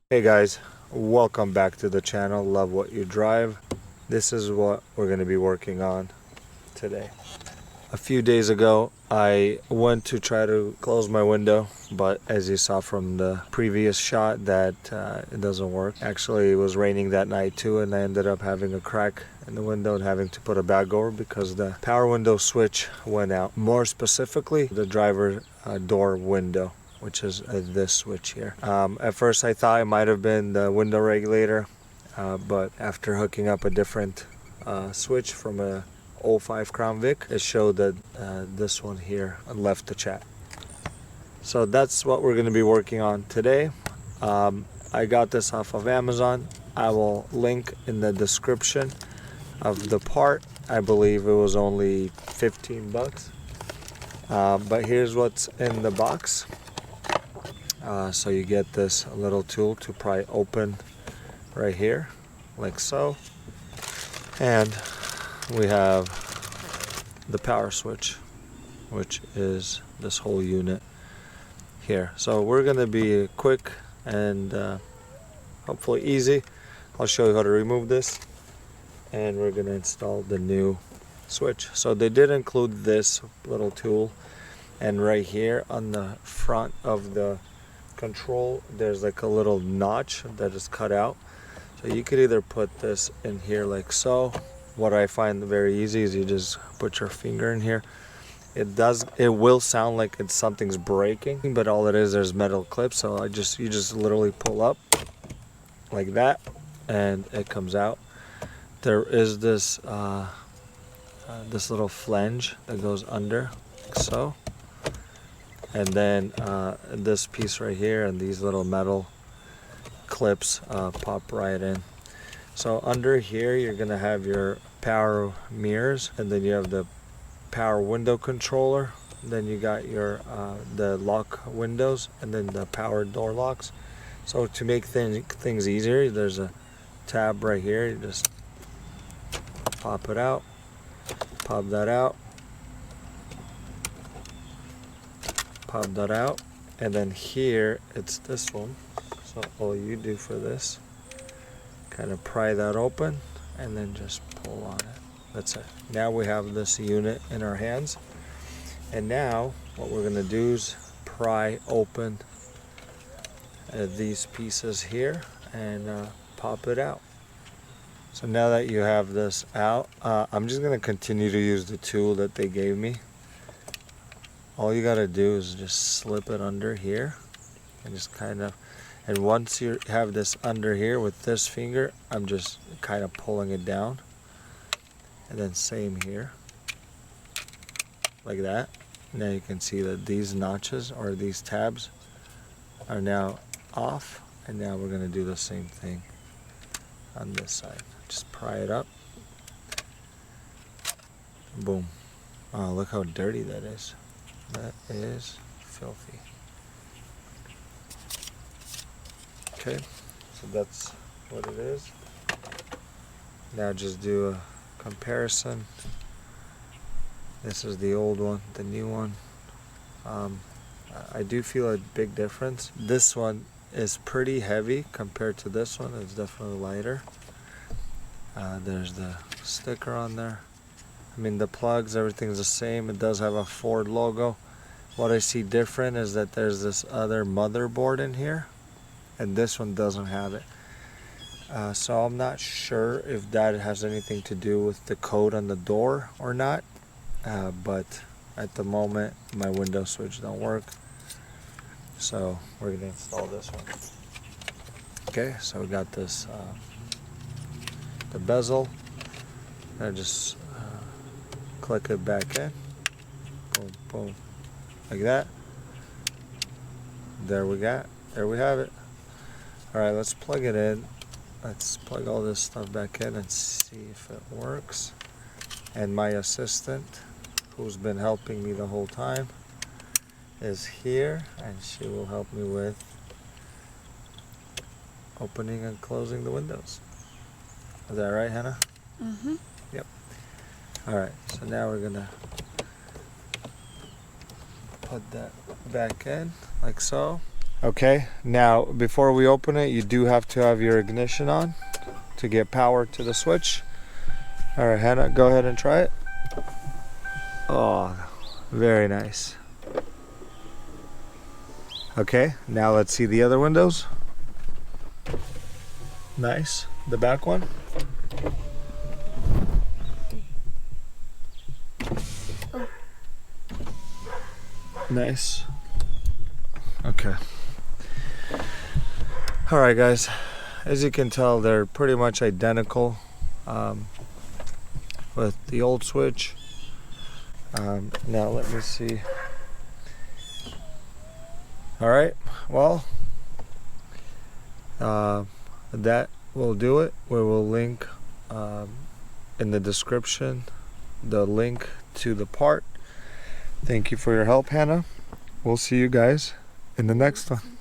Hey guys, welcome back to the channel. Love what you drive. This is what we're going to be working on today. A few days ago I went to try to close my window, but as you saw from the previous shot that it doesn't work. Actually, it was raining that night too, and I ended up having a crack in the window and having to put a bag over because the power window switch went out. More specifically, the driver door window, which is this switch here. At first I thought it might have been the window regulator, but after hooking up a different switch from a 05 Crown Vic, it showed that this one here left the chat. So that's what we're going to be working on today. I got this off of Amazon. I will link in the description of the part. I believe it was only 15 bucks. But here's what's in the box. So you get this little tool to pry open right here, like so. And we have the power switch, which is this whole unit here. So we're going to be quick and hopefully easy. I'll show you how to remove this, and we're going to install the new switch. So they did include this little tool, and right here on the front of the control there's like a little notch that is cut out, so you could either put this in here like so. What I find very easy is you just put your finger in here. It will sound like something's breaking, but all it is, there's metal clips, so you just literally pull up like that and it comes out. There is this this little flange that goes under like so. And then this piece right here and these little metal clips pop right in. So under here you're gonna have your power mirrors, and then you have the power window controller. Then you got your the lock windows, and then the power door locks. So to make things easier, there's a tab right here. You just pop it out, pop that out, pop that out, and then here it's this one. So all you do for this, kind of pry that open and then just pull on it. That's it. Now we have this unit in our hands, and now what we're going to do is pry open these pieces here and pop it out. So now that you have this out, I'm just going to continue to use the tool that they gave me. All you gotta do is just slip it under here and just kind of, and once you have this under here with this finger, I'm just kind of pulling it down, and then same here like that. Now you can see that these notches or these tabs are now off, and now we're gonna do the same thing on this side. Just pry it up, boom. Oh, look how dirty that is. That is filthy. Okay, so that's what it is. Now just do a comparison. This is the old one, the new one. I do feel a big difference. This one is pretty heavy compared to this one. It's definitely lighter. There's the sticker on there. I mean, the plugs, everything's the same. It does have a Ford logo. What I see different is that there's this other motherboard in here, and this one doesn't have it. So I'm not sure if that has anything to do with the code on the door or not. But at the moment, my window switch don't work. So we're gonna install this one. Okay, so we got this, the bezel. I just click it back in, boom, boom, like that. There we have it. All right, let's plug it in. Let's plug all this stuff back in and see if it works. And my assistant, who's been helping me the whole time, is here, and she will help me with opening and closing the windows. Is that right, Hannah? Mm-hmm. Yep. Alright, so now we're gonna put that back in like so. Okay, now before we open it, you do have to have your ignition on to get power to the switch. All right, Hannah, go ahead and try it. Oh, very nice. Okay, now let's see the other windows. Nice. The back one. Nice. Okay. All right, guys. As you can tell, they're pretty much identical with the old switch. Now let me see. All right. Well, that will do it. We will link in the description the link to the part. Thank you for your help, Hannah. We'll see you guys in the next one.